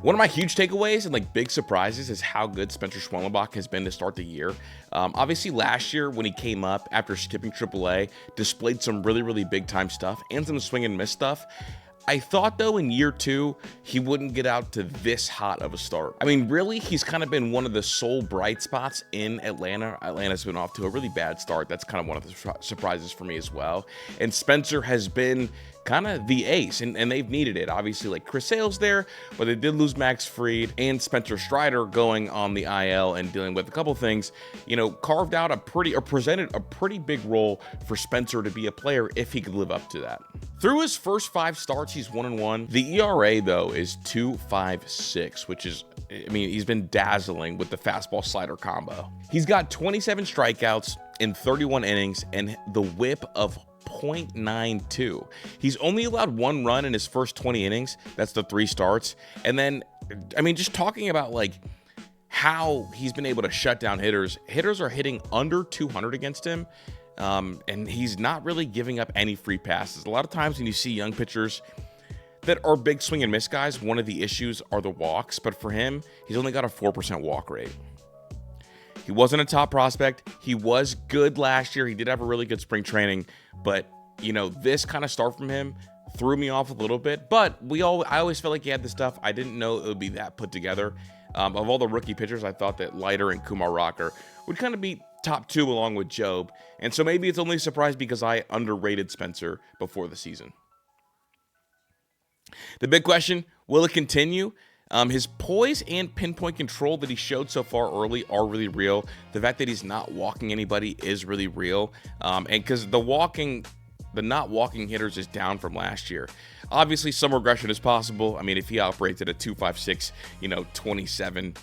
One of my huge takeaways and like big surprises is how good Spencer Schwellenbach has been to start the year. Obviously last year when he came up after skipping AAA, displayed some really big time stuff and some swing and miss stuff. I thought though in year 2, he wouldn't get out to this hot of a start. I mean, really, he's kind of been one of the sole bright spots in Atlanta. Atlanta's been off to a really bad start. That's kind of one of the surprises for me as well. And Spencer has been kind of the ace, and they've needed it. Obviously, like Chris Sale's there, but they did lose Max Fried and Spencer Strider going on the IL and dealing with a couple things, carved out presented a pretty big role for Spencer to be a player if he could live up to that. Through his first 5 starts, he's 1-1. The ERA, though, is 2.56, which is, he's been dazzling with the fastball slider combo. He's got 27 strikeouts in 31 innings and the whip of .92. He's only allowed 1 run in his first 20 innings. That's the 3 starts. And then, just talking about like how he's been able to shut down hitters. Hitters are hitting under 200 against him. And he's not really giving up any free passes. A lot of times when you see young pitchers that are big swing and miss guys, one of the issues are the walks. But for him, he's only got a 4% walk rate. He wasn't a top prospect. He was good last year. He did have a really good spring training. But, this kind of start from him threw me off a little bit. But I always felt like he had the stuff. I didn't know it would be that put together. Of all the rookie pitchers, I thought that Leiter and Kumar Rocker would kind of be top 2 along with Job. And so maybe it's only a surprise because I underrated Spencer before the season. The big question, will it continue? His poise and pinpoint control that he showed so far early are really real. The fact that he's not walking anybody is really real. And because the not walking hitters is down from last year. Obviously, some regression is possible. If he operates at a 2.56, 27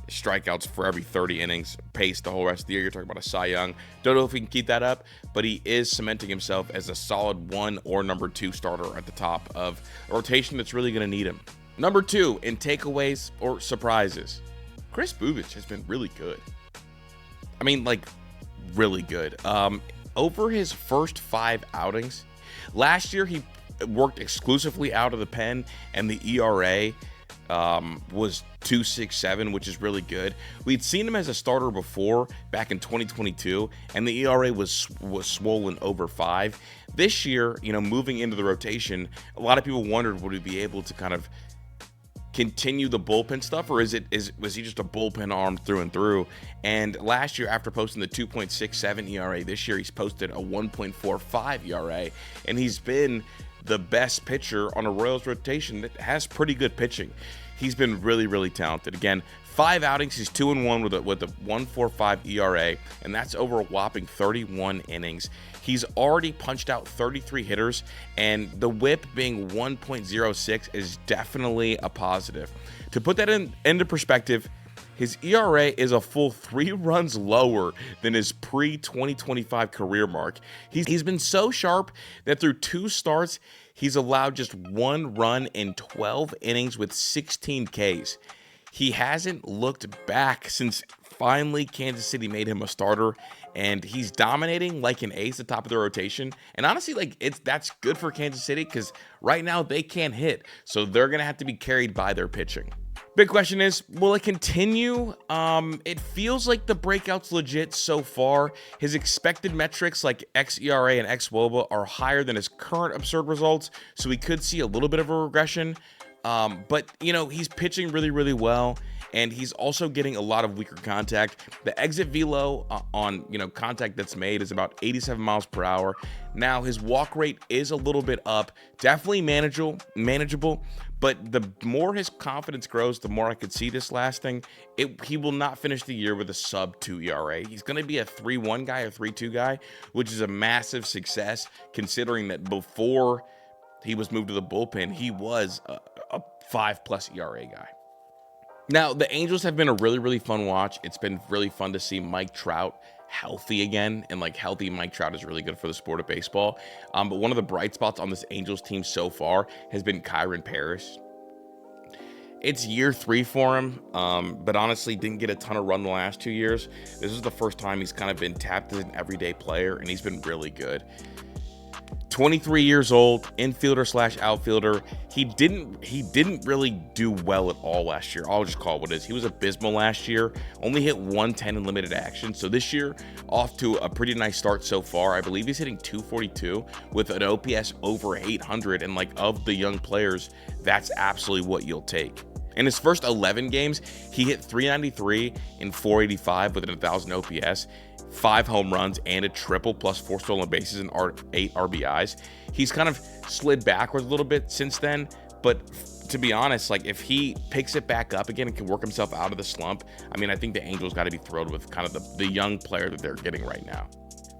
strikeouts for every 30 innings pace the whole rest of the year, you're talking about a Cy Young. Don't know if he can keep that up, but he is cementing himself as a solid 1 or number 2 starter at the top of a rotation that's really going to need him. Number 2 in takeaways or surprises, Kris Bubic has been really good. Really good. Over his first 5 outings, last year he worked exclusively out of the pen, and the ERA was 2.67, which is really good. We'd seen him as a starter before back in 2022, and the ERA was swollen over 5. This year, moving into the rotation, a lot of people wondered would he be able to kind of continue the bullpen stuff, or was he just a bullpen arm through and through? And last year, after posting the 2.67 ERA, this year he's posted a 1.45 ERA, and he's been the best pitcher on a Royals rotation that has pretty good pitching. He's been really talented. Again, 5 outings, he's 2-1 with a 1.45 ERA, and that's over a whopping 31 innings. He's already punched out 33 hitters, and the whip being 1.06 is definitely a positive. To put that into perspective, his ERA is a full 3 runs lower than his pre-2025 career mark. He's been so sharp that through 2 starts, he's allowed just 1 run in 12 innings with 16 Ks. He hasn't looked back since finally Kansas City made him a starter, and he's dominating like an ace at the top of the rotation. And honestly, that's good for Kansas City because right now they can't hit, so they're going to have to be carried by their pitching. Big question is, will it continue? It feels like the breakout's legit so far. His expected metrics like xERA and xWOBA are higher than his current absurd results, so we could see a little bit of a regression. But he's pitching really well, and he's also getting a lot of weaker contact. The exit velo on contact that's made is about 87 miles per hour. Now his walk rate is a little bit up, definitely manageable. But the more his confidence grows, the more I could see this lasting. He will not finish the year with a sub-2 ERA. He's going to be a 3.1 guy or 3.2 guy, which is a massive success considering that before he was moved to the bullpen, he was a 5+ ERA guy. Now, the Angels have been a really fun watch. It's been really fun to see Mike Trout healthy again, and healthy Mike Trout is really good for the sport of baseball. But one of the bright spots on this Angels team so far has been Kyren Paris. It's year 3 for him, but honestly didn't get a ton of run the last 2 years. This is the first time he's kind of been tapped as an everyday player, and he's been really good. 23 years old, infielder slash outfielder. He didn't really do well at all last year. I'll just call it what it is. He was abysmal last year. Only hit 110 in limited action. So this year, off to a pretty nice start so far. I believe he's hitting 242 with an OPS over 800. And like, of the young players, that's absolutely what you'll take. In his first 11 games, he hit 393 in 485 with an 1,000 OPS, 5 home runs, and a triple, plus 4 stolen bases and 8 RBIs. He's kind of slid backwards a little bit since then, but to be honest, like, if he picks it back up again and can work himself out of the slump, I mean, I think the Angels got to be thrilled with kind of the young player that they're getting right now.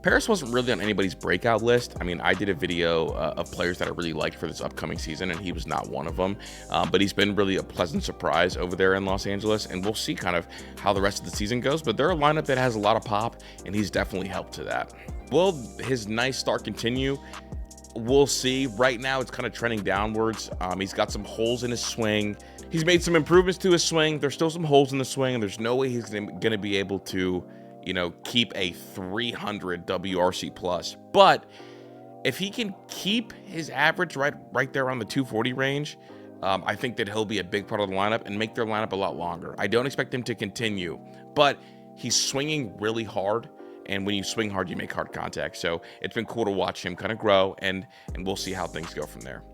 Paris wasn't really on anybody's breakout list. I mean, I did a video of players that I really liked for this upcoming season, and he was not one of them. But he's been really a pleasant surprise over there in Los Angeles, and we'll see kind of how the rest of the season goes. But they're a lineup that has a lot of pop, and he's definitely helped to that. Will his nice start continue? We'll see. Right now, it's kind of trending downwards. He's got some holes in his swing. He's made some improvements to his swing. There's still some holes in the swing, and there's no way he's going to be able to, you know, keep a 300 WRC plus. But if he can keep his average right there on the 240 range, I think that he'll be a big part of the lineup and make their lineup a lot longer. I don't expect him to continue, but he's swinging really hard. And when you swing hard, you make hard contact. So it's been cool to watch him kind of grow, and we'll see how things go from there.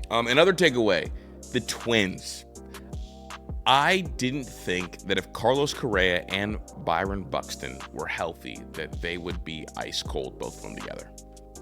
Another takeaway, the Twins. I didn't think that if Carlos Correa and Byron Buxton were healthy, that they would be ice cold, both of them together.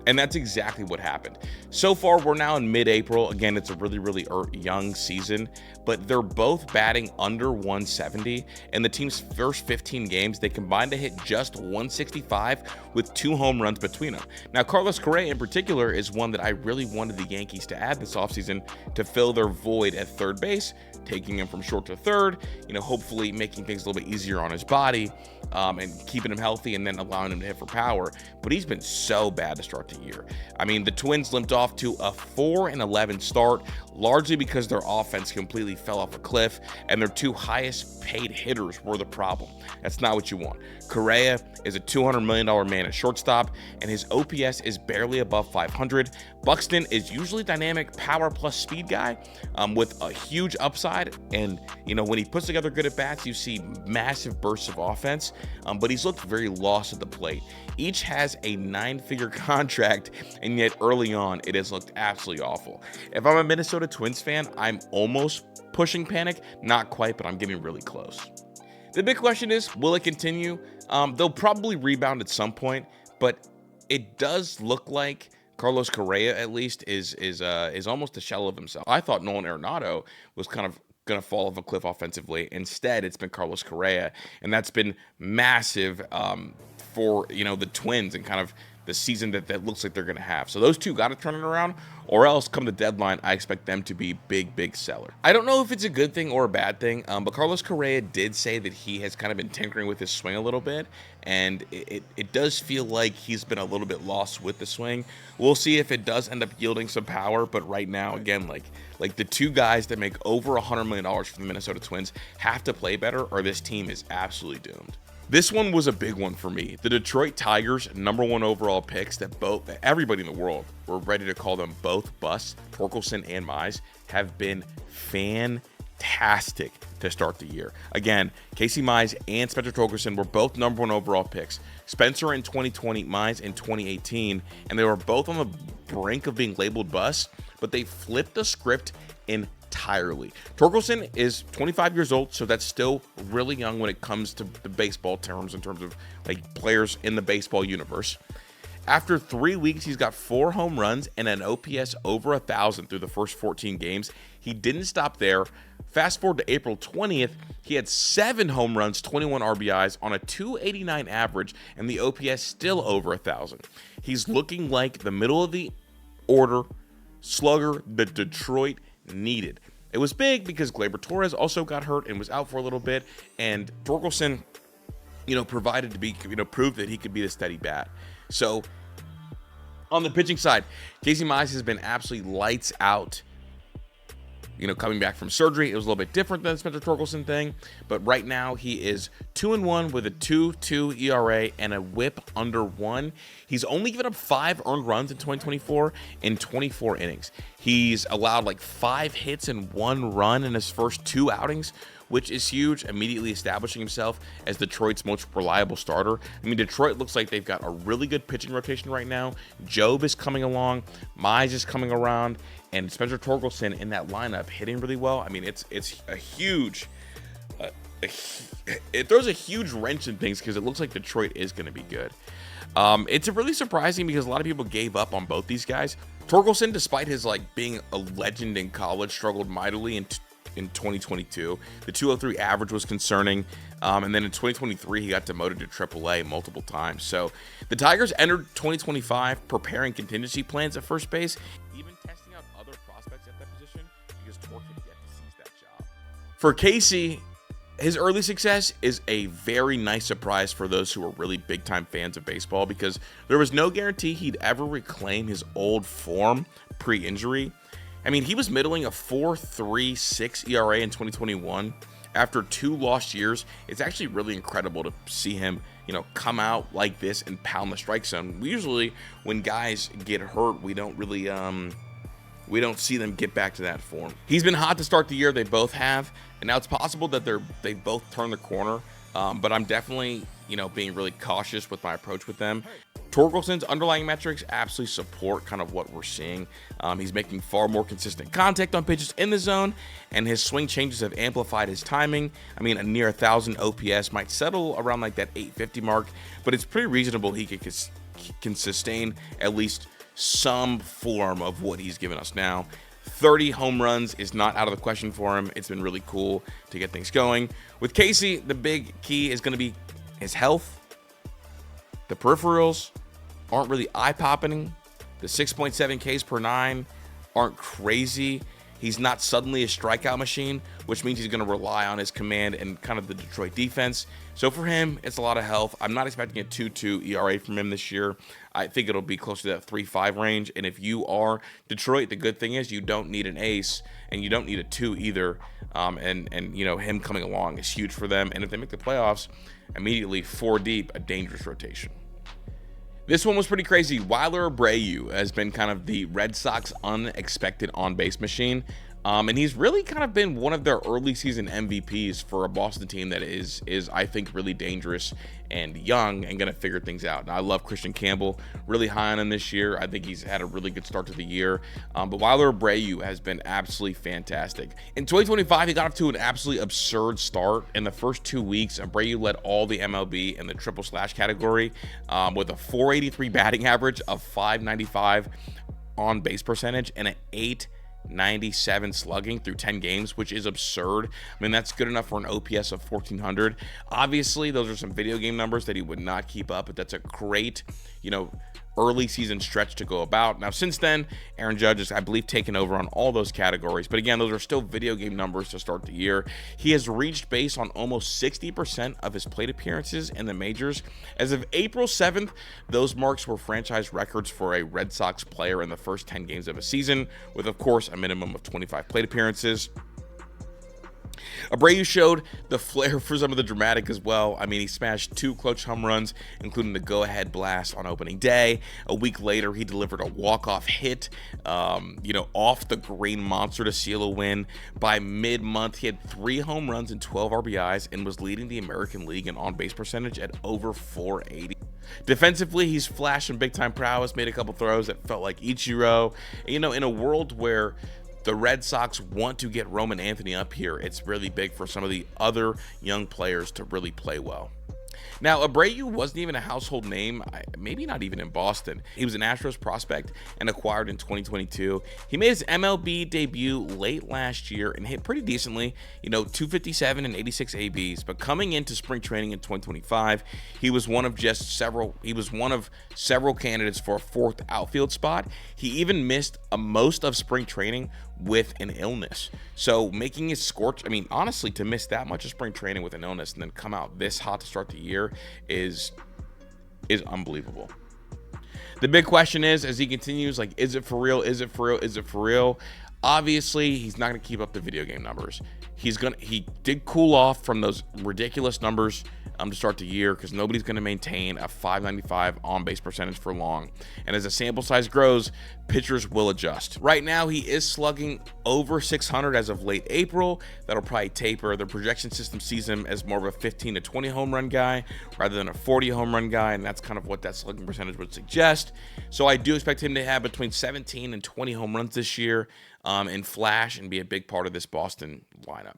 And that's exactly what happened. So far, we're now in mid-April. Again, it's a really, really young season, but they're both batting under 170. In the team's first 15 games, they combined to hit just 165 with 2 home runs between them. Now, Carlos Correa in particular is one that I really wanted the Yankees to add this offseason to fill their void at third base, taking him from short to third, you know, hopefully making things a little bit easier on his body, and keeping him healthy and then allowing him to hit for power. But he's been so bad to start the year. I mean, the Twins limped off to a 4-11 start, largely because their offense completely fell off a cliff, and their 2 highest paid hitters were the problem. That's not what you want. Correa is a $200 million man at shortstop, and his OPS is barely above 500. Buxton is usually dynamic power plus speed guy, with a huge upside, and you know, when he puts together good at bats, you see massive bursts of offense, but he's looked very lost at the plate. Each has a 9-figure contract, and yet early on it has looked absolutely awful. If I'm a Minnesota Twins fan, I'm almost pushing panic. Not quite, but I'm getting really close. The big question is, will it continue? They'll probably rebound at some point, but it does look like Carlos Correa, at least, is almost a shell of himself. I thought Nolan Arenado was kind of going to fall off a cliff offensively. Instead, it's been Carlos Correa, and that's been massive for, you know, the Twins and kind of the season that looks like they're going to have. So those two got to turn it around, or else come the deadline, I expect them to be big seller. I don't know if it's a good thing or a bad thing, but Carlos Correa did say that he has kind of been tinkering with his swing a little bit, and it does feel like he's been a little bit lost with the swing. We'll see if it does end up yielding some power, but right now, again, like the 2 guys that make over $100 million for the Minnesota Twins have to play better, or this team is absolutely doomed. This one was a big one for me. The Detroit Tigers' #1 overall picks that everybody in the world were ready to call them both busts, Torkelson and Mize, have been fantastic to start the year. Again, Casey Mize and Spencer Torkelson were both #1 overall picks. Spencer in 2020, Mize in 2018, and they were both on the brink of being labeled busts, but they flipped the script entirely. Torkelson is 25 years old, so that's still really young when it comes to the baseball terms, in terms of like players in the baseball universe. After 3 weeks, he's got 4 home runs and an OPS over 1,000 through the first 14 games. He didn't stop there. Fast forward to April 20th, he had 7 home runs, 21 RBIs on a 289 average, and the OPS still over 1,000. He's looking like the middle of the order slugger that Detroit needed. It was big because Gleyber Torres also got hurt and was out for a little bit, and Torkelson, you know, proved that he could be the steady bat. So on the pitching side, Casey Mize has been absolutely lights out. coming back from surgery. It was a little bit different than the Spencer Torkelson thing, but right now he is 2-1 with a 2.2 ERA and a WHIP under 1. He's only given up 5 earned runs in 2024 in 24 innings. He's allowed like 5 hits and 1 run in his first 2 outings, which is huge, immediately establishing himself as Detroit's most reliable starter. I mean, Detroit looks like they've got a really good pitching rotation right now. Job is coming along, Mize is coming around, and Spencer Torkelson in that lineup hitting really well. I mean, it's a huge, it throws a huge wrench in things because it looks like Detroit is going to be good. It's really surprising because a lot of people gave up on both these guys. Torkelson, despite his being a legend in college, struggled mightily in 2022. The 203 average was concerning, and then in 2023 he got demoted to AAA multiple times. So the Tigers entered 2025 preparing contingency plans at first base, even testing out other prospects at that position because Tork had yet to seize that job. For Casey, his early success is a very nice surprise for those who are really big-time fans of baseball because there was no guarantee he'd ever reclaim his old form pre-injury. I mean, he was middling a 4.36 ERA in 2021. After 2 lost years, it's actually really incredible to see him, come out like this and pound the strike zone. Usually, when guys get hurt, we don't really, we don't see them get back to that form. He's been hot to start the year. They both have, and now it's possible that they both turn the corner. But I'm definitely, being really cautious with my approach with them. Torkelson's underlying metrics absolutely support kind of what we're seeing. He's making far more consistent contact on pitches in the zone, and his swing changes have amplified his timing. I mean, a near 1,000 OPS might settle around like that 850 mark, but it's pretty reasonable he can sustain at least some form of what he's given us now. 30 home runs is not out of the question for him. It's been really cool to get things going. With Casey, the big key is going to be his health. The peripherals aren't really eye-popping. The 6.7 Ks per 9 aren't crazy. He's not suddenly a strikeout machine, which means he's going to rely on his command and kind of the Detroit defense. So for him, it's a lot of health. I'm not expecting a 2.2 ERA from him this year. I think it'll be close to that 3.5 range. And if you are Detroit, the good thing is you don't need an ace and you don't need a 2 either. And him coming along is huge for them. And if they make the playoffs, immediately 4 deep, a dangerous rotation. This one was pretty crazy. Wilder Abreu has been kind of the Red Sox unexpected on-base machine. And he's really kind of been one of their early season MVPs for a Boston team that is I think really dangerous and young and going to figure things out. And I love Christian Campbell, really high on him this year. I think he's had a really good start to the year. But Wilder Abreu has been absolutely fantastic. In 2025, he got off to an absolutely absurd start. In the first 2 weeks, Abreu led all the MLB in the triple slash category with a 483 batting average, of 595 on base percentage, and an 897 slugging through 10 games, which is absurd. I mean, that's good enough for an OPS of 1400. Obviously, those are some video game numbers that he would not keep up, but that's a great, early season stretch to go about. Now, since then, Aaron Judge has, I believe, taken over on all those categories. But again, those are still video game numbers to start the year. He has reached base on almost 60% of his plate appearances in the majors. As of April 7th, those marks were franchise records for a Red Sox player in the first 10 games of a season, with, of course, a minimum of 25 plate appearances. Abreu showed the flair for some of the dramatic as well. I mean, he smashed 2 clutch home runs, including the go-ahead blast on opening day. A week later, he delivered a walk-off hit, off the green monster to seal a win. By mid-month, he had 3 home runs and 12 RBIs and was leading the American League in on-base percentage at over 480. Defensively, he's flashed some big-time prowess, made a couple throws that felt like Ichiro. In a world where the Red Sox want to get Roman Anthony up here, it's really big for some of the other young players to really play well. Now, Abreu wasn't even a household name, maybe not even in Boston. He was an Astros prospect and acquired in 2022. He made his MLB debut late last year and hit pretty decently, 257 and 86 ABs. But coming into spring training in 2025, he was one of several candidates for a 4th outfield spot. He even missed most of spring training with an illness. So making his scorch, honestly, to miss that much of spring training with an illness and then come out this hot to start the year is unbelievable. The big question is, as he continues, is it for real? Is it for real? Is it for real? Obviously, he's not going to keep up the video game numbers. He did cool off from those ridiculous numbers to start the year, because nobody's going to maintain a 595 on-base percentage for long. And as the sample size grows, pitchers will adjust. Right now, he is slugging over 600 as of late April. That'll probably taper. The projection system sees him as more of a 15 to 20 home run guy rather than a 40 home run guy, and that's kind of what that slugging percentage would suggest. So I do expect him to have between 17 and 20 home runs this year, and flash and be a big part of this Boston lineup.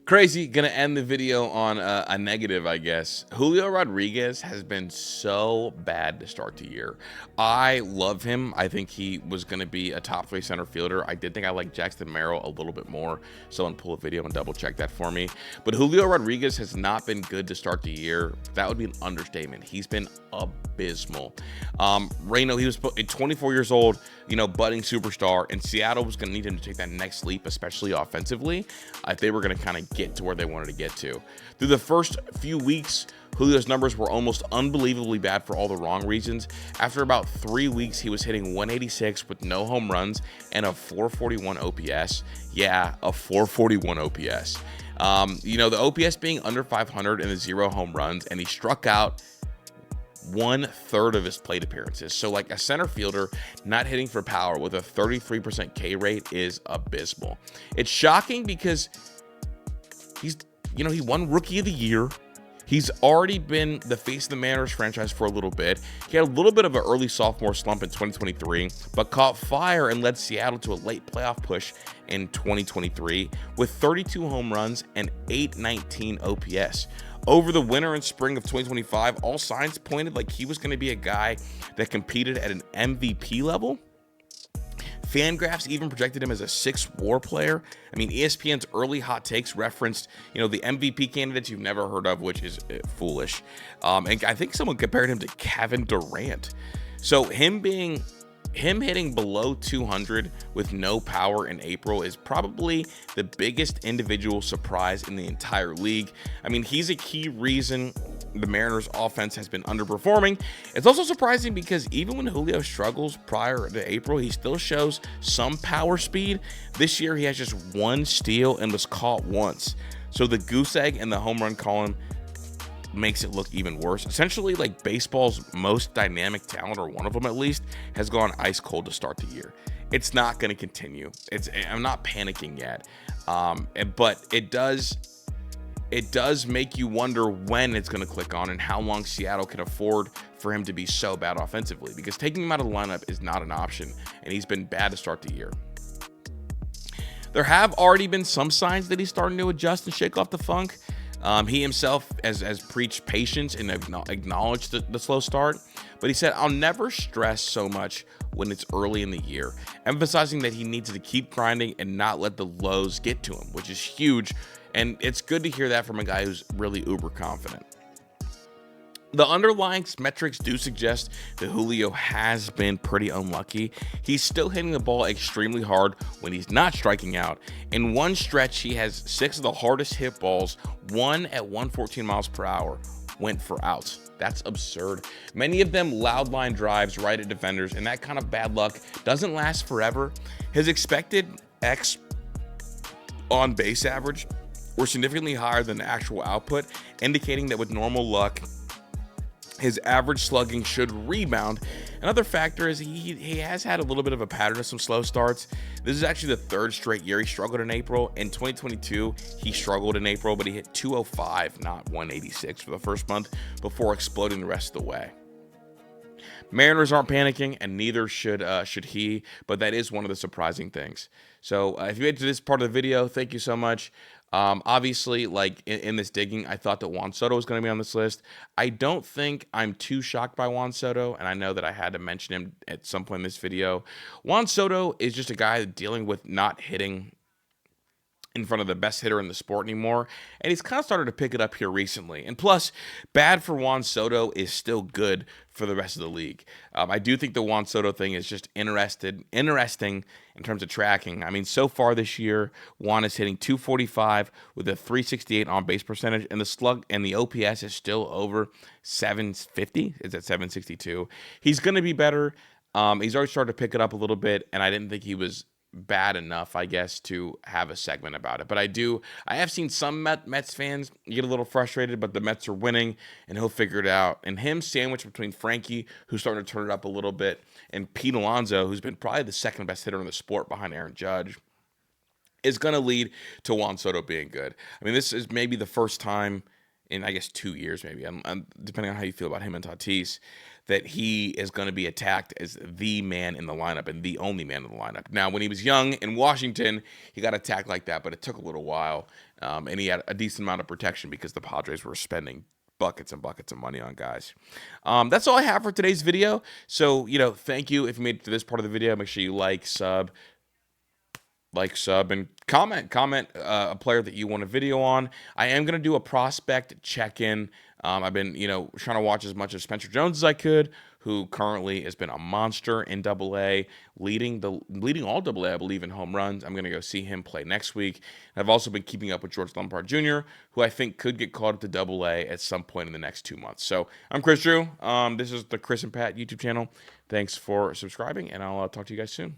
Crazy, gonna end the video on a negative, I guess. Julio Rodríguez has been so bad to start the year. I love him. I think he was gonna be a top 3 center fielder. I did think I liked Jackson Merrill a little bit more. Someone pull a video and double check that for me. But Julio Rodríguez has not been good to start the year. That would be an understatement. He's been abysmal. Reno, he was 24 years old, budding superstar, and Seattle was gonna need him to take that next leap, especially offensively, if they were gonna kind of get to where they wanted to get to. Through the first few weeks, Julio's numbers were almost unbelievably bad for all the wrong reasons. After about 3 weeks, he was hitting 186 with no home runs and a 441 OPS. Yeah, a 441 OPS. The OPS being under 500 and the 0 home runs, and he struck out 1/3 of his plate appearances. So like a center fielder not hitting for power with a 33% K rate is abysmal. It's shocking because he won Rookie of the Year. He's already been the face of the Mariners franchise for a little bit. He had a little bit of an early sophomore slump in 2023, but caught fire and led Seattle to a late playoff push in 2023 with 32 home runs and 819 OPS. Over the winter and spring of 2025, all signs pointed like he was going to be a guy that competed at an MVP level. Fangraphs even projected him as a 6 WAR player. I mean, ESPN's early hot takes referenced, the MVP candidates you've never heard of, which is foolish. And I think someone compared him to Kevin Durant. So him hitting below 200 with no power in April is probably the biggest individual surprise in the entire league. I mean, he's a key reason the Mariners offense has been underperforming. It's also surprising because even when Julio struggles prior to April, he still shows some power speed. This year, he has just 1 steal and was caught once. So the goose egg and the home run column makes it look even worse. Essentially, like baseball's most dynamic talent, or one of them at least, has gone ice cold to start the year. It's not going to continue. I'm not panicking yet, but it does make you wonder when it's going to click on and how long Seattle can afford for him to be so bad offensively, because taking him out of the lineup is not an option, and he's been bad to start the year. There have already been some signs that he's starting to adjust and shake off the funk. He himself has preached patience and acknowledged the slow start, but he said, "I'll never stress so much when it's early in the year," emphasizing that he needs to keep grinding and not let the lows get to him, which is huge. And it's good to hear that from a guy who's really uber confident. The underlying metrics do suggest that Julio has been pretty unlucky. He's still hitting the ball extremely hard when he's not striking out. In one stretch, he has 6 of the hardest hit balls, 1 at 114 miles per hour, went for outs. That's absurd. Many of them loud line drives right at defenders, and that kind of bad luck doesn't last forever. His expected X on base average were significantly higher than the actual output, indicating that with normal luck, his average slugging should rebound. Another factor is he has had a little bit of a pattern of some slow starts. This is actually the 3rd straight year he struggled in April. In 2022, he struggled in April, but he hit 205, not 186 for the first month, before exploding the rest of the way. Mariners aren't panicking, and neither should he, but that is one of the surprising things. So if you made it to this part of the video, thank you so much. Obviously, like in this digging, I thought that Juan Soto was going to be on this list. I don't think I'm too shocked by Juan Soto, and I know that I had to mention him at some point in this video. Juan Soto is just a guy dealing with not hitting in front of the best hitter in the sport anymore, and he's kind of started to pick it up here recently. And plus, bad for Juan Soto is still good for the rest of the league. I do think the Juan Soto thing is just interesting in terms of tracking. I mean, so far this year, Juan is hitting 245 with a 368 on base percentage, and the slug and the OPS is still over 750. It's at 762. He's going to be better. He's already started to pick it up a little bit, and I didn't think he was bad enough, I guess, to have a segment about it. But I have seen some Mets fans get a little frustrated, but the Mets are winning, and he'll figure it out. And him sandwiched between Frankie, who's starting to turn it up a little bit, and Pete Alonso, who's been probably the second best hitter in the sport behind Aaron Judge, is going to lead to Juan Soto being good. I mean, this is maybe the first time in, I guess, 2 years, maybe, depending on how you feel about him and Tatis, that he is going to be attacked as the man in the lineup and the only man in the lineup. Now, when he was young in Washington, he got attacked like that, but it took a little while, and he had a decent amount of protection because the Padres were spending buckets and buckets of money on guys. That's all I have for today's video. So, thank you if you made it to this part of the video. Make sure you like, sub, and comment a player that you want a video on. I am going to do a prospect check-in. I've been, trying to watch as much of Spencer Jones as I could, who currently has been a monster in Double-A, leading all Double-A, I believe, in home runs. I'm going to go see him play next week. I've also been keeping up with George Lombard Jr., who I think could get called up to Double-A at some point in the next 2 months. So I'm Chris Drew. This is the Chris and Pat YouTube channel. Thanks for subscribing, and I'll talk to you guys soon.